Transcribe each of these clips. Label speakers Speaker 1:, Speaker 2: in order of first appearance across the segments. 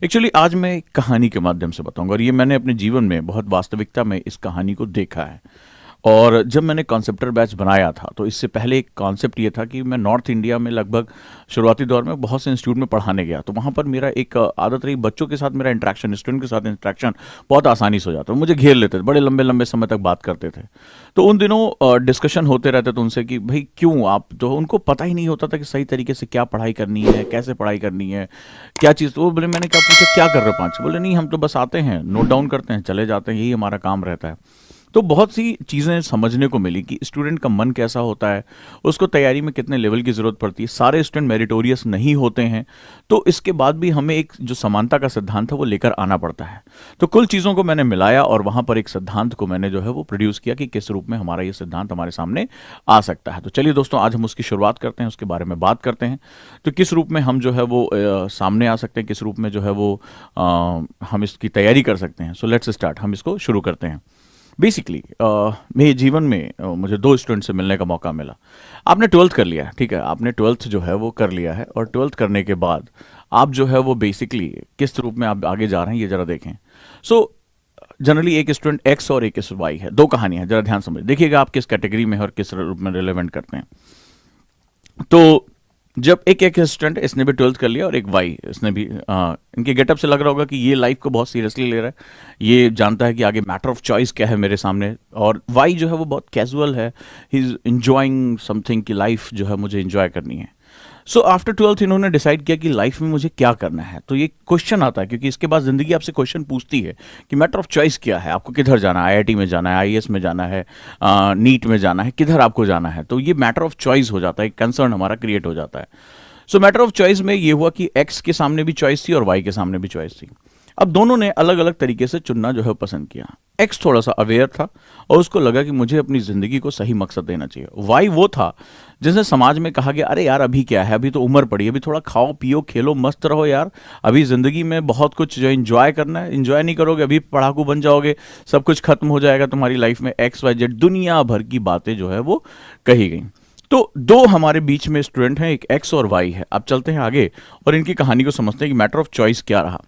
Speaker 1: Actually आज मैं एक कहानी के माध्यम से बताऊंगा और ये मैंने अपने जीवन में बहुत वास्तविकता में इस कहानी को देखा है। और जब मैंने कॉन्सेप्टर बैच बनाया था तो इससे पहले एक कॉन्सेप्ट ये था कि मैं नॉर्थ इंडिया में लगभग शुरुआती दौर में बहुत से इंस्टीट्यूट में पढ़ाने गया, तो वहाँ पर मेरा एक आदत रही, बच्चों के साथ मेरा इंटरेक्शन, स्टूडेंट के साथ इंटरेक्शन बहुत आसानी से हो जाता, मुझे घेर लेते थे, बड़े लंबे लंबे समय तक बात करते थे। तो उन दिनों डिस्कशन होते रहते थे उनसे कि भाई क्यों आप, तो उनको पता ही नहीं होता था कि सही तरीके से क्या पढ़ाई करनी है, कैसे पढ़ाई करनी है, क्या चीज़। तो वो बोले, मैंने क्या पूछा क्या कर रहे हो पाँच, बोले नहीं हम तो बस आते हैं, नोट डाउन करते हैं, चले जाते हैं, यही हमारा काम रहता है। तो बहुत सी चीज़ें समझने को मिली कि स्टूडेंट का मन कैसा होता है, उसको तैयारी में कितने लेवल की ज़रूरत पड़ती है, सारे स्टूडेंट मेरिटोरियस नहीं होते हैं। तो इसके बाद भी हमें एक जो समानता का सिद्धांत है वो लेकर आना पड़ता है। तो कुल चीज़ों को मैंने मिलाया और वहाँ पर एक सिद्धांत को मैंने जो है वो प्रोड्यूस किया कि किस रूप में हमारा ये सिद्धांत हमारे सामने आ सकता है। तो चलिए दोस्तों, आज हम उसकी शुरुआत करते हैं, उसके बारे में बात करते हैं। तो किस रूप में हम जो है वो सामने आ सकते हैं, किस रूप में जो है वो हम इसकी तैयारी कर सकते हैं। सो लेट्स स्टार्ट, हम इसको शुरू करते हैं। बेसिकली मेरे जीवन में मुझे दो स्टूडेंट से मिलने का मौका मिला। आपने ट्वेल्थ कर लिया है, ठीक है, आपने ट्वेल्थ जो है वो कर लिया है, और ट्वेल्थ करने के बाद आप जो है वो बेसिकली किस रूप में आप आगे जा रहे हैं ये ज़रा देखें। सो जनरली एक स्टूडेंट एक्स और एक वाई है, दो कहानियां हैं, ज़रा ध्यान समझ देखिएगा आप किस कैटेगरी में है और किस रूप में रिलेवेंट करते हैं। तो जब एक एक स्टूडेंट, इसने भी ट्वेल्थ कर लिया और एक वाई, इसने भी इनके गेटअप से लग रहा होगा कि ये लाइफ को बहुत सीरियसली ले रहा है, ये जानता है कि आगे मैटर ऑफ चॉइस क्या है मेरे सामने। और वाई जो है वो बहुत कैजुअल है, ही इज़ इंजॉइंग समथिंग, की लाइफ जो है मुझे इंजॉय करनी है। सो आफ्टर ट्वेल्थ इन्होंने डिसाइड किया कि लाइफ में मुझे क्या करना है। तो ये क्वेश्चन आता है, क्योंकि इसके बाद ज़िंदगी आपसे क्वेश्चन पूछती है कि मैटर ऑफ चॉइस क्या है, आपको किधर जाना है, आईआईटी में जाना है, आईएएस में जाना है, नीट में जाना है, किधर आपको जाना है। तो ये मैटर ऑफ चॉइस हो जाता है, एक कंसर्न हमारा क्रिएट हो जाता है। सो मैटर ऑफ चॉइस में ये हुआ कि एक्स के सामने भी चॉइस थी और वाई के सामने भी चॉइस थी। अब दोनों ने अलग अलग तरीके से चुनना जो है पसंद किया। एक्स थोड़ा सा अवेयर था और उसको लगा कि मुझे अपनी ज़िंदगी को सही मकसद देना चाहिए। वाई वो था जिसे समाज में कहा गया, अरे यार अभी क्या है, अभी तो उम्र पड़ी है, अभी थोड़ा खाओ पियो खेलो मस्त रहो यार, अभी ज़िंदगी में बहुत कुछ जो इंजॉय करना है, इंजॉय नहीं करोगे अभी पढ़ाकू बन जाओगे, सब कुछ खत्म हो जाएगा तुम्हारी लाइफ में। एक्स वाई जेड दुनिया भर की बातें जो है वो कही गई। तो दो हमारे बीच में स्टूडेंट हैं, एक एक्स और वाई है। अब चलते हैं आगे और इनकी कहानी को समझते हैं कि मैटर ऑफ चॉइस क्या रहा।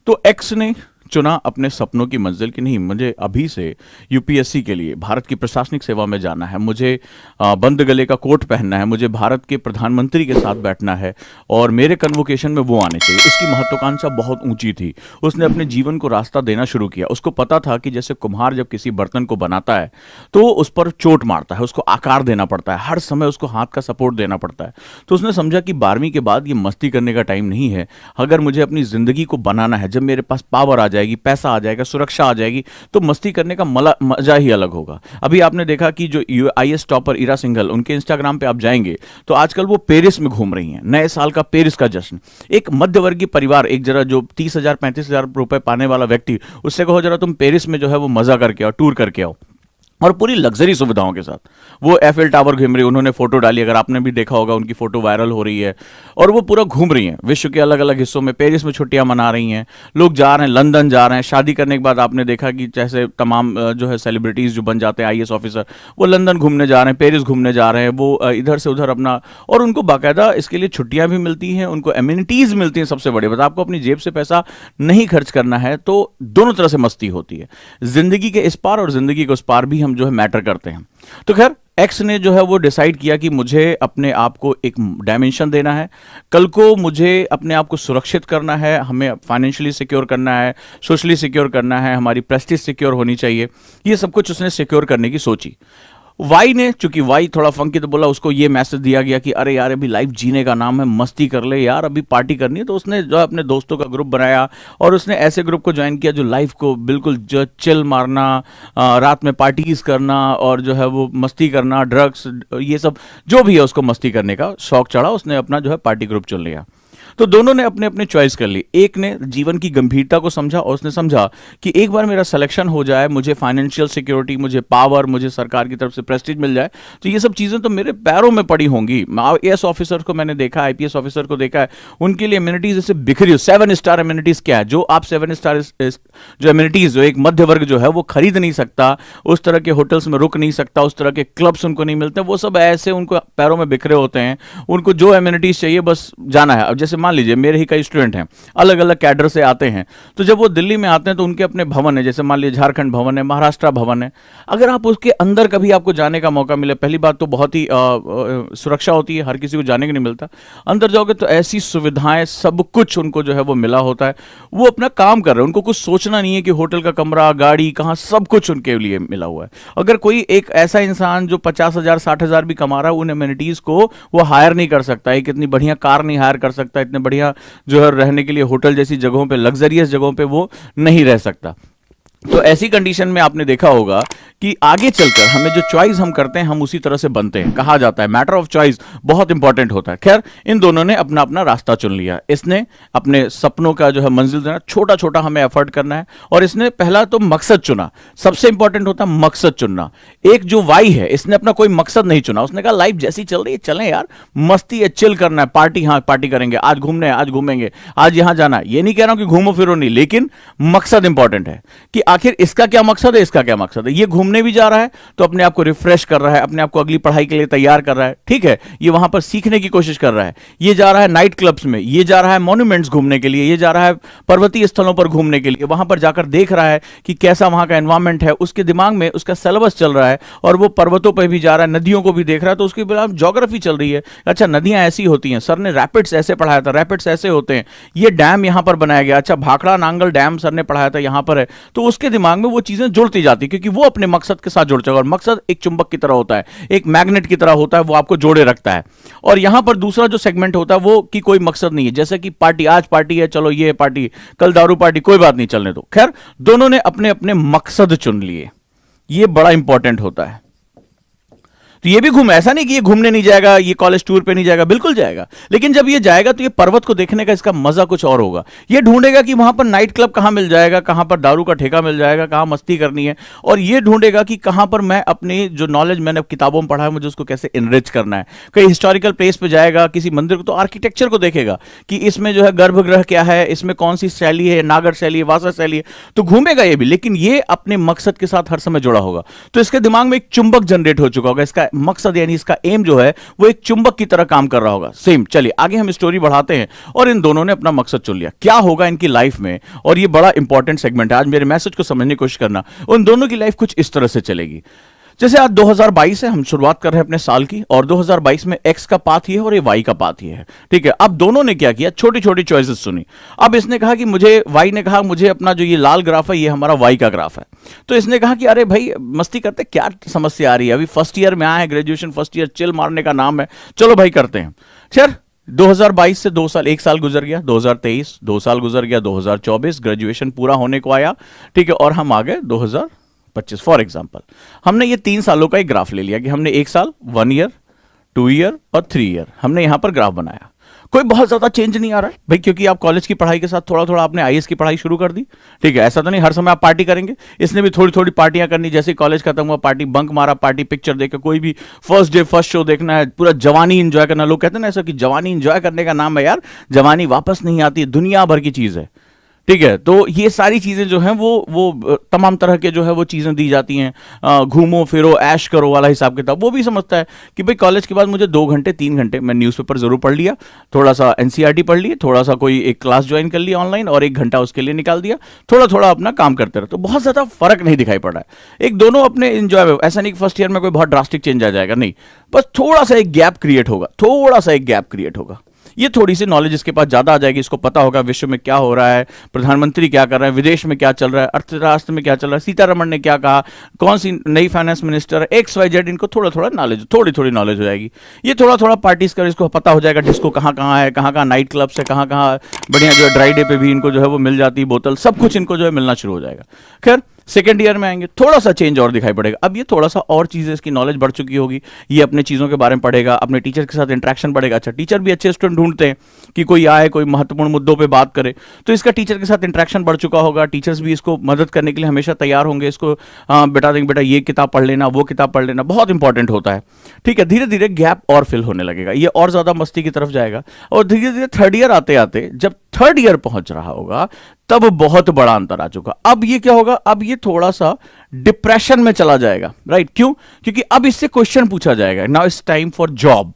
Speaker 1: तो एक्स ने चुना अपने सपनों की मंजिल की, नहीं मुझे अभी से यूपीएससी के लिए भारत की प्रशासनिक सेवा में जाना है, मुझे बंद गले का कोट पहनना है, मुझे भारत के प्रधानमंत्री के साथ बैठना है और मेरे कन्वोकेशन में वो आने चाहिए। इसकी महत्वाकांक्षा बहुत ऊंची थी। उसने अपने जीवन को रास्ता देना शुरू किया। उसको पता था कि जैसे कुम्हार जब किसी बर्तन को बनाता है तो उस पर चोट मारता है, उसको आकार देना पड़ता है, हर समय उसको हाथ का सपोर्ट देना पड़ता है। तो उसने समझा कि 12वीं के बाद ये मस्ती करने का टाइम नहीं है। अगर मुझे अपनी ज़िंदगी को बनाना है, जब मेरे पास पावर आ जाएगी, पैसा आ जाएगा, सुरक्षा आ जाएगी, तो मस्ती करने का मजा ही अलग होगा। अभी आपने देखा कि जो आईएएस टॉपर इरा सिंघल, उनके इंस्टाग्राम पे आप जाएंगे तो आजकल वो पेरिस में घूम रही हैं, नए साल का पेरिस का जश्न। एक मध्यवर्गीय परिवार, एक जरा जो 30,000 35,000 रुपए पाने वाला व्यक्ति, उससे कहो जरा तुम पेरिस में जो है वो मजा करके आओ, टूर करके आओ, और पूरी लग्जरी सुविधाओं के साथ। वो एफएल टावर घूम रही, उन्होंने फोटो डाली, अगर आपने भी देखा होगा उनकी फोटो वायरल हो रही है, और वो पूरा घूम रही हैं विश्व के अलग अलग हिस्सों में, पेरिस में छुट्टियां मना रही हैं, लोग जा रहे हैं, लंदन जा रहे हैं। शादी करने के बाद आपने देखा कि जैसे तमाम जो है सेलिब्रिटीज़ जो बन जाते हैं आईएएस ऑफिसर, वो लंदन घूमने जा रहे हैं, पेरिस घूमने जा रहे हैं, वो इधर से उधर अपना, और उनको बाकायदा इसके लिए छुट्टियां भी मिलती हैं, उनको एमिनिटीज़ मिलती हैं। सबसे बड़े बात, आपको अपनी जेब से पैसा नहीं खर्च करना है, तो दोनों तरह से मस्ती होती है। जिंदगी के इस पार और जिंदगी के उस पार भी हम जो है मैटर करते हैं। तो खैर एक्स ने जो है वो डिसाइड किया कि मुझे अपने आप को एक डायमेंशन देना है, कल को मुझे अपने आप को सुरक्षित करना है, हमें फाइनेंशियली सिक्योर करना है, सोशली सिक्योर करना है, हमारी प्रेस्टीज सिक्योर होनी चाहिए। ये सब कुछ उसने सिक्योर करने की सोची। वाई ने, चूंकि वाई थोड़ा फंकी, तो बोला, उसको ये मैसेज दिया गया कि अरे यार अभी लाइफ जीने का नाम है, मस्ती कर ले यार, अभी पार्टी करनी है। तो उसने जो अपने दोस्तों का ग्रुप बनाया और उसने ऐसे ग्रुप को ज्वाइन किया जो लाइफ को बिल्कुल जो चिल मारना, रात में पार्टीज करना और जो है वो मस्ती करना, ड्रग्स, ये सब जो भी है उसको मस्ती करने का शौक चढ़ा, उसने अपना जो है पार्टी ग्रुप चुन लिया। तो दोनों ने अपने अपने चॉइस कर ली। एक ने जीवन की गंभीरता को समझा और उसने समझा कि एक बार मेरा सिलेक्शन हो जाए, मुझे फाइनेंशियल सिक्योरिटी, मुझे पावर, मुझे सरकार की तरफ से प्रेस्टीज मिल जाए, तो ये सब चीज़ें तो मेरे पैरों में पड़ी होंगी। आईएएस ऑफिसर को मैंने देखा, आईपीएस ऑफिसर को देखा है, उनके लिए एमिनिटीज जैसे बिखरी हो। 7 स्टार एमिनिटीज क्या है, जो आप 7 स्टार जो एमिनिटीज जो एक मध्य वर्ग जो है वो खरीद नहीं सकता, उस तरह के होटल्स में रुक नहीं सकता, उस तरह के क्लब्स उनको नहीं मिलते, वो सब ऐसे उनको पैरों में बिखरे होते हैं। उनको जो एमिनिटीज चाहिए बस जाना है। अब जैसे मान लीजिए मेरे ही कई स्टूडेंट हैं, अलग अलग कैडर से आते हैं, तो जब वो दिल्ली में आते हैं तो उनके अपने भवन है, जैसे मान लीजिए झारखंड भवन है, महाराष्ट्र भवन है। अगर आप उसके अंदर कभी आपको जाने का मौका मिले, पहली बात तो बहुत ही सुरक्षा होती है, हर किसी को जाने को नहीं मिलता। अंदर जाओगे तो ऐसी सुविधाएं, सब कुछ उनको जो है वो मिला होता है। वो अपना काम कर रहे हैं, उनको कुछ सोचना नहीं है कि होटल का कमरा, गाड़ी कहाँ, सब कुछ उनके लिए मिला हुआ है। अगर कोई एक ऐसा इंसान जो 50,000 60,000 भी कमा रहा है, उन एमिनिटीज को वो हायर नहीं कर सकता, एक इतनी बढ़िया कार नहीं हायर कर सकता, इतने बढ़िया जो है रहने के लिए होटल जैसी जगहों पे, लग्जरियस जगहों पे वो नहीं रह सकता। तो ऐसी कंडीशन में आपने देखा होगा कि आगे चलकर हमें जो चॉइस हम करते हैं, हम उसी तरह से बनते हैं। कहा जाता है मैटर ऑफ चॉइस बहुत इंपॉर्टेंट होता है। खैर, इन दोनों ने अपना अपना रास्ता चुन लिया। इसने अपने सपनों का जो है मंजिल देना, छोटा छोटा हमें एफर्ट करना है, और इसने पहला तो मकसद चुना। सबसे इंपॉर्टेंट होता है मकसद चुनना। एक जो वाई है, इसने अपना कोई मकसद नहीं चुना। उसने कहा लाइफ जैसी चल रही है चलें यार, मस्ती है, चिल करना है, पार्टी, हाँ पार्टी करेंगे, आज घूमने आज घूमेंगे, आज यहां जाना है। ये नहीं कह रहा हूं कि घूमो फिरो नहीं, लेकिन मकसद इंपॉर्टेंट है कि आखिर इसका क्या मकसद है, इसका क्या मकसद है। ये घूमने भी जा रहा है तो अपने आप को रिफ्रेश कर रहा है, अपने आप को अगली पढ़ाई के लिए तैयार कर रहा है, ठीक है। ये वहां पर सीखने की कोशिश कर रहा है, ये जा रहा है नाइट क्लब्स में, ये जा रहा है मॉन्यूमेंट्स घूमने के लिए, ये जा रहा है पर्वतीय स्थलों पर घूमने के लिए, वहां पर जाकर देख रहा है कि कैसा वहां का एनवायरमेंट है। उसके दिमाग में उसका सिलेबस चल रहा है और वो पर्वतों पर भी जा रहा है, नदियों को भी देख रहा है, तो उसकी ज्योग्राफी चल रही है। अच्छा, नदियां ऐसी होती हैं, सर ने रैपिड्स ऐसे पढ़ाया था, रैपिड्स ऐसे होते हैं, ये डैम यहां पर बनाया गया, अच्छा भाखड़ा नांगल डैम सर ने पढ़ाया था यहां पर है। तो उसके दिमाग में वो चीजें जुड़ती जाती, क्योंकि वो अपने मकसद के साथ जुड़ जाएगा। और मकसद एक चुंबक की तरह होता है, एक मैग्नेट की तरह होता है, वो आपको जोड़े रखता है। और यहां पर दूसरा जो सेगमेंट होता है वो कि कोई मकसद नहीं है, जैसे कि पार्टी, आज पार्टी है, चलो ये पार्टी, कल दारू पार्टी, कोई बात नहीं, चलने दो। खैर, दोनों ने अपने अपने मकसद चुन लिए, ये बड़ा इंपॉर्टेंट होता है। तो ये भी घूमे, ऐसा नहीं कि ये घूमने नहीं जाएगा, ये कॉलेज टूर पे नहीं जाएगा, बिल्कुल जाएगा। लेकिन जब ये जाएगा तो ये पर्वत को देखने का इसका मजा कुछ और होगा। ये ढूंढेगा कि वहां पर नाइट क्लब कहां मिल जाएगा, कहां पर दारू का ठेका मिल जाएगा, कहां मस्ती करनी है, और ये ढूंढेगा कि कहां पर मैं अपनी जो नॉलेज मैंने किताबों में पढ़ा है, मुझे उसको कैसे इनरिच करना है। कहीं हिस्टोरिकल प्लेस पे जाएगा, किसी मंदिर को, तो आर्किटेक्चर को देखेगा कि इसमें जो है गर्भगृह क्या है, इसमें कौन सी शैली है, नागर शैली है, वासा शैली है, तो घूमेगा ये भी। लेकिन ये अपने मकसद के साथ हर समय जुड़ा होगा, तो इसके दिमाग में एक चुंबक जनरेट हो चुका होगा। इसका मकसद यानी इसका एम जो है वो एक चुंबक की तरह काम कर रहा होगा। सेम, चलिए आगे हम स्टोरी बढ़ाते हैं। और इन दोनों ने अपना मकसद चुन लिया, क्या होगा इनकी लाइफ में, और ये बड़ा इंपॉर्टेंट सेगमेंट है। आज मेरे मैसेज को समझने की कोशिश करना। उन दोनों की लाइफ कुछ इस तरह से चलेगी। जैसे आज 2022 है, हम शुरुआत कर रहे हैं अपने साल की, और 2022 में एक्स का पाथ ये है और ये वाई का पाथ ये है, ठीक है। अब दोनों ने क्या किया, छोटी छोटी चॉइसेस सुनी। अब इसने कहा कि मुझे, वाई ने कहा मुझे अपना जो ये लाल ग्राफ है ये हमारा वाई का ग्राफ है। तो इसने कहा कि अरे भाई मस्ती करते, क्या समस्या आ रही है, अभी फर्स्ट ईयर में आए हैं, ग्रेजुएशन फर्स्ट ईयर, चिल मारने का नाम है, चलो भाई करते हैं। खैर, 2022 से 2 साल, 1 साल गुजर गया, 2023, 2 साल गुजर गया, 2024 ग्रेजुएशन पूरा होने को आया, ठीक है। और हम आ गए 2025। फॉर एग्जाम्पल, हमने ये 3 सालों का एक ग्राफ ले लिया कि हमने 1 साल, 1 ईयर, 2 ईयर और 3 ईयर हमने यहां पर ग्राफ बनाया। कोई बहुत ज्यादा चेंज नहीं आ रहा है भाई, क्योंकि आप कॉलेज की पढ़ाई के साथ थोड़ा थोड़ा आपने आईएएस की पढ़ाई शुरू कर दी, ठीक है। ऐसा तो नहीं हर समय आप पार्टी करेंगे, इसने भी थोड़ी थोड़ी पार्टियां करनी। जैसे कॉलेज खत्म हुआ, पार्टी बंक मारा, पार्टी पिक्चर देखे, कोई भी फर्स्ट डे फर्स्ट शो देखना है, पूरा जवानी इंजॉय करना। लोग कहते हैं ना ऐसा कि जवानी इंजॉय करने का नाम है, यार जवानी वापस नहीं आती, दुनिया भर की चीज है, ठीक है। तो ये सारी चीजें जो हैं वो तमाम तरह के जो है वो चीजें दी जाती हैं, घूमो फिरो ऐश करो वाला हिसाब किताब। वो भी समझता है कि भाई कॉलेज के बाद मुझे 2 घंटे 3 घंटे मैं न्यूज़पेपर जरूर पढ़ लिया, थोड़ा सा एनसीईआरटी पढ़ लिए, थोड़ा सा कोई एक क्लास ज्वाइन कर लिया ऑनलाइन, और 1 घंटा उसके लिए निकाल दिया, थोड़ा थोड़ा अपना काम करते रहे। तो बहुत ज्यादा फर्क नहीं दिखाई पड़ रहा है, एक दोनों अपने इंजॉय। ऐसा नहीं कि फर्स्ट ईयर में कोई बहुत ड्रास्टिक चेंज आ जाएगा, नहीं, बस थोड़ा सा एक गैप क्रिएट होगा, थोड़ा सा एक गैप क्रिएट होगा। ये थोड़ी सी नॉलेज इसके पास ज्यादा आ जाएगी, इसको पता होगा विश्व में क्या हो रहा है, प्रधानमंत्री क्या कर रहे हैं, विदेश में क्या चल रहा है, अर्थशास्त्र में क्या चल रहा है, सीतारमण ने क्या कहा, कौन सी नई फाइनेंस मिनिस्टर, XYZ, इनको थोड़ा थोड़ा नॉलेज, थोड़ी थोड़ी नॉलेज हो जाएगी। ये थोड़ा थोड़ा पार्टीज कर, इसको पता हो जाएगा डिस्को कहाँ कहाँ है, कहाँ कहाँ नाइट क्लब्स है, कहाँ कहाँ बढ़िया जो है ड्राई डे पे भी इनको जो है वो मिल जाती है बोतल, सब कुछ इनको जो है मिलना शुरू हो जाएगा। खैर, सेकेंड ईयर में आएंगे, थोड़ा सा चेंज और दिखाई पड़ेगा। अब ये थोड़ा सा और चीजें, इसकी नॉलेज बढ़ चुकी होगी, ये अपने चीजों के बारे में पढ़ेगा, अपने टीचर के साथ इंटरेक्शन बढ़ेगा। अच्छा, टीचर भी अच्छे स्टूडेंट ढूंढते हैं कि कोई आए, कोई महत्वपूर्ण मुद्दों पे बात करे, तो इसका टीचर के साथ इंटरेक्शन बढ़ चुका होगा। टीचर्स भी इसको मदद करने के लिए हमेशा तैयार होंगे, इसको बेटा देंगे, बेटा ये किताब पढ़ लेना, वो किताब पढ़ लेना, बहुत इंपॉर्टेंट होता है, ठीक है। धीरे धीरे गैप और फिल होने लगेगा, ये और ज्यादा मस्ती की तरफ जाएगा, और धीरे धीरे थर्ड ईयर आते आते, जब थर्ड ईयर पहुंच रहा होगा, तब बहुत बड़ा अंतर आ चुका। अब ये क्या होगा, अब ये थोड़ा सा डिप्रेशन में चला जाएगा, राइट। क्यों? क्योंकि अब इससे क्वेश्चन पूछा जाएगा, now it's time for job,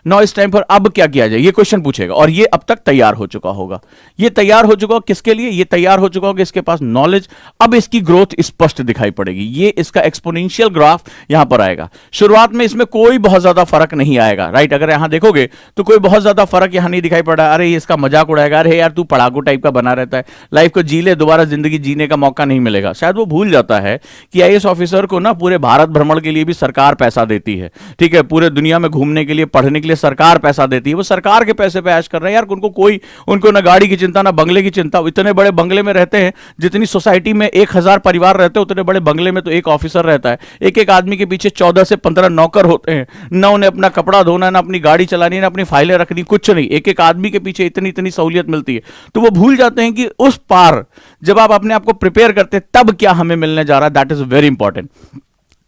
Speaker 1: now इस टाइम पर अब क्या किया जाए, ये क्वेश्चन पूछेगा, और ये अब तक तैयार हो चुका होगा। ये तैयार हो चुका होगा किसके लिए? ये तैयार हो चुका होगा इसके पास नॉलेज। अब इसकी ग्रोथ स्पष्ट दिखाई पड़ेगी, ये इसका एक्सपोनेंशियल ग्राफ यहां पर आएगा। शुरुआत में इसमें कोई बहुत ज्यादा फर्क नहीं आएगा, राइट? अगर यहां देखोगे तो कोई बहुत ज्यादा फर्क यहां नहीं दिखाई पड़ रहा है। अरे ये इसका मजाक उड़ाएगा, अरे यार तू पढ़ाकू टाइप का बना रहता है, लाइफ को जी ले, दोबारा जिंदगी जीने का मौका नहीं मिलेगा। शायद वो भूल जाता है कि आईएएस ऑफिसर को ना पूरे भारत भ्रमण के लिए भी सरकार पैसा देती है, ठीक है? पूरे दुनिया में घूमने के लिए, पढ़ने के लिए सरकार पैसा देती है। वो सरकार के पैसे पे ऐश कर रहे हैं यार। उनको ना गाड़ी की चिंता, ना बंगले की चिंता। इतने बड़े बंगले में रहते हैं, जितनी सोसाइटी में 1000 परिवार रहते हैं, उतने बड़े बंगले में तो एक ऑफिसर रहता है। एक एक आदमी के पीछे 14 से 15 नौकर होते हैं। ना उन्हें अपना कपड़ा धोना, ना अपनी गाड़ी चलानी, ना अपनी फाइलें रखनी, कुछ नहीं। एक एक आदमी के पीछे इतनी इतनी सहूलियत मिलती है। तो वो भूल जाते हैं कि उस पार जब आप अपने आप को प्रिपेयर करते हैं तब क्या हमें मिलने जा रहा है। That is very important.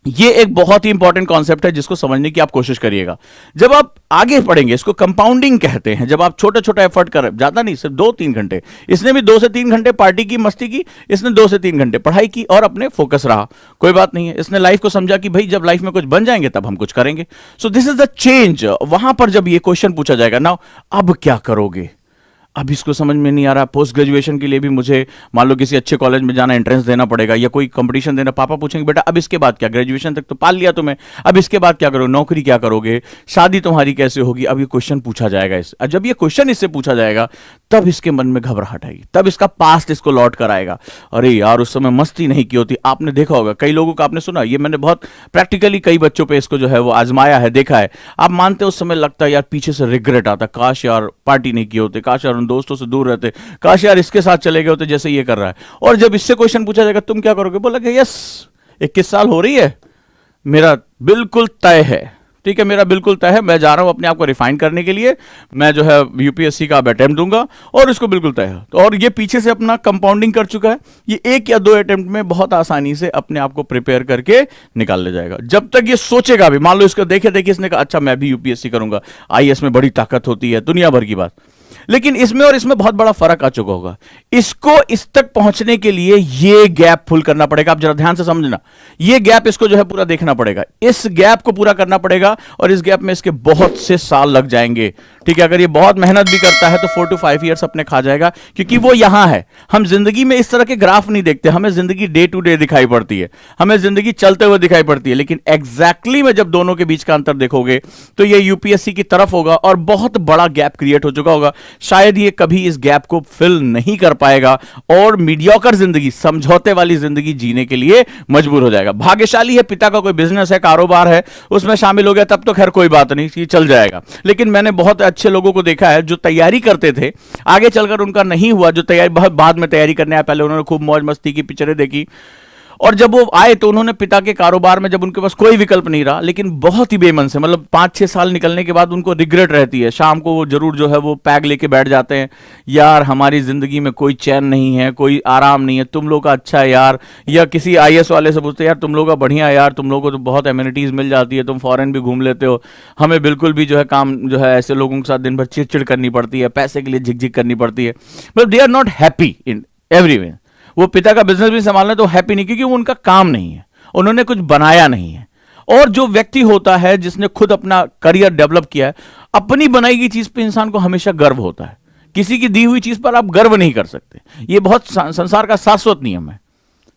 Speaker 1: ये एक बहुत ही इंपॉर्टेंट कॉन्सेप्ट है जिसको समझने की आप कोशिश करिएगा। जब आप आगे पढ़ेंगे, इसको कंपाउंडिंग कहते हैं। जब आप छोटे छोटे एफर्ट कर, ज्यादा नहीं, सिर्फ 2-3 घंटे, इसने भी 2 से 3 घंटे पार्टी की, मस्ती की, इसने 2 से 3 घंटे पढ़ाई की और अपने फोकस रहा, कोई बात नहीं है। इसने लाइफ को समझा कि भाई जब लाइफ में कुछ बन जाएंगे तब हम कुछ करेंगे। So this is the change. वहां पर जब ये क्वेश्चन पूछा जाएगा ना, अब क्या करोगे, अब इसको समझ में नहीं आ रहा। पोस्ट ग्रेजुएशन के लिए भी मुझे मान लो किसी अच्छे कॉलेज में जाना, एंट्रेंस देना पड़ेगा या कोई कंपटीशन देना। पापा पूछेंगे बेटा अब इसके बाद क्या, ग्रेजुएशन तक तो पाल लिया तुम्हें, अब इसके बाद क्या करोगे, नौकरी क्या करोगे, शादी तुम्हारी कैसे होगी। अब ये क्वेश्चन पूछा जाएगा इससे। जब ये क्वेश्चन इससे पूछा जाएगा तब इसके मन में घबराहट आएगी, तब इसका पास्ट इसको लौट कर आएगा। अरे यार उस समय मस्ती नहीं की होती। आपने देखा होगा कई लोगों का, आपने सुना, ये मैंने बहुत प्रैक्टिकली कई बच्चों पे इसको जो है वो आजमाया है, देखा है। आप मानते हो उस समय लगता है यार, पीछे से रिग्रेट आता, काश यार पार्टी नहीं की होती, काश यार उन दोस्तों से दूर रहते, काश यार इसके साथ चले गए होते जैसे ये कर रहा है। और जब इससे क्वेश्चन पूछा जाएगा तुम क्या करोगे, बोला कि यस 21 साल हो रही है, मेरा बिल्कुल तय है, ठीक है, मेरा बिल्कुल तय है, मैं जा रहा हूं अपने आप को रिफाइन करने के लिए, मैं जो है यूपीएससी का अटेम्प्ट दूंगा और इसको बिल्कुल तय है। तो और ये पीछे से अपना कंपाउंडिंग कर चुका है, ये 1 या 2 अटेम्प्ट में बहुत आसानी से अपने आप को प्रिपेयर करके निकाल ले जाएगा। जब तक ये सोचेगा भी, मान लो इसको देखे देखे इसने कहा अच्छा मैं भी यूपीएससी करूंगा, आईएएस में बड़ी ताकत होती है, दुनिया भर की बात, लेकिन इसमें और इसमें बहुत बड़ा फर्क आ चुका होगा। इसको इस तक पहुंचने के लिए ये गैप फुल करना पड़ेगा। आप जरा ध्यान से समझना, ये गैप इसको जो है पूरा देखना पड़ेगा, इस गैप को पूरा करना पड़ेगा और इस गैप में इसके बहुत से साल लग जाएंगे, ठीक है। अगर ये बहुत मेहनत भी करता है तो 4 to 5 ईयर्स अपने खा जाएगा, क्योंकि वो यहां है। हम जिंदगी में इस तरह के ग्राफ नहीं देखते, हमें जिंदगी डे टू डे दिखाई पड़ती है, हमें जिंदगी चलते हुए दिखाई पड़ती है। लेकिन एग्जैक्टली में जब दोनों के बीच का अंतर देखोगे तो ये यूपीएससी की तरफ होगा और बहुत बड़ा गैप क्रिएट हो चुका होगा। शायद ये कभी इस गैप को फिल नहीं कर पाएगा और मीडियोकर जिंदगी, समझौते वाली जिंदगी जीने के लिए मजबूर हो जाएगा। भाग्यशाली है, पिता का कोई बिजनेस है, कारोबार है, उसमें शामिल हो गया, तब तो खैर कोई बात नहीं, ये चल जाएगा। लेकिन मैंने बहुत अच्छे लोगों को देखा है जो तैयारी करते थे, आगे चलकर उनका नहीं हुआ, जो तैयारी बहुत बाद में तैयारी करने आए, पहले उन्होंने खूब मौज मस्ती की, पिक्चरें देखी, और जब वो आए तो उन्होंने पिता के कारोबार में, जब उनके पास कोई विकल्प नहीं रहा, लेकिन बहुत ही बेमन से, मतलब 5-6 साल निकलने के बाद उनको रिग्रेट रहती है, शाम को वो जरूर जो है वो पैग लेके बैठ जाते हैं, यार हमारी जिंदगी में कोई चैन नहीं है, कोई आराम नहीं है, तुम लोग का अच्छा है यार। या किसी आईएएस वाले से पूछते हैं यार तुम लोग का बढ़िया है यार, तुम लोगों को तो बहुत एमिनिटीज मिल जाती है, तुम फॉरेन भी घूम लेते हो, हमें बिल्कुल भी जो है काम जो है ऐसे लोगों के साथ दिन भर चिड़चिड़ करनी पड़ती है, पैसे के लिए झिकझिक करनी पड़ती है। मतलब they are not happy in every way. वो पिता का बिजनेस भी संभालना तो हैप्पी नहीं, क्योंकि वो उनका काम नहीं है, उन्होंने कुछ बनाया नहीं है। और जो व्यक्ति होता है जिसने खुद अपना करियर डेवलप किया है, अपनी बनाई गई चीज पे इंसान को हमेशा गर्व होता है, किसी की दी हुई चीज पर आप गर्व नहीं कर सकते। ये बहुत संसार का शाश्वत नियम है,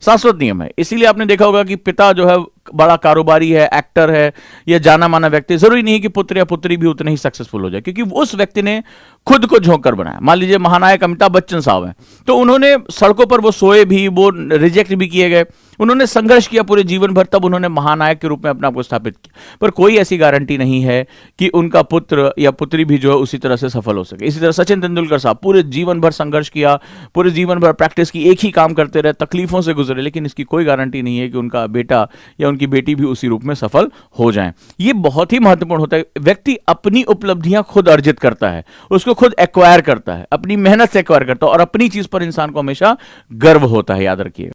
Speaker 1: शाश्वत नियम है। इसीलिए आपने देखा होगा कि पिता जो है बड़ा कारोबारी है, एक्टर है, या जाना माना व्यक्ति, जरूरी नहीं है कि पुत्र या पुत्री भी उतने ही सक्सेसफुल हो जाए, क्योंकि उस व्यक्ति ने खुद को झोंक कर बनाया। मान लीजिए महानायक अमिताभ बच्चन साहब हैं, तो उन्होंने सड़कों पर वो सोए भी, वो रिजेक्ट भी किए गए, उन्होंने संघर्ष किया पूरे जीवन भर, तब उन्होंने महानायक के रूप में अपने आप को स्थापित किया। पर कोई ऐसी गारंटी नहीं है कि उनका पुत्र या पुत्री भी जो है उसी तरह से सफल हो सके। इसी तरह सचिन तेंदुलकर साहब पूरे जीवन भर संघर्ष किया, पूरे जीवन भर प्रैक्टिस की, एक ही काम करते रहे, तकलीफों से गुजरे, लेकिन इसकी कोई गारंटी नहीं है कि उनका बेटा या उनकी बेटी भी उसी रूप में सफल हो जाएं। ये बहुत ही महत्वपूर्ण होता है। व्यक्ति अपनी उपलब्धियां खुद अर्जित करता है, उसको खुद एक्वायर करता है, अपनी मेहनत से एक्वायर करता है, और अपनी चीज पर इंसान को हमेशा गर्व होता है, याद रखिए।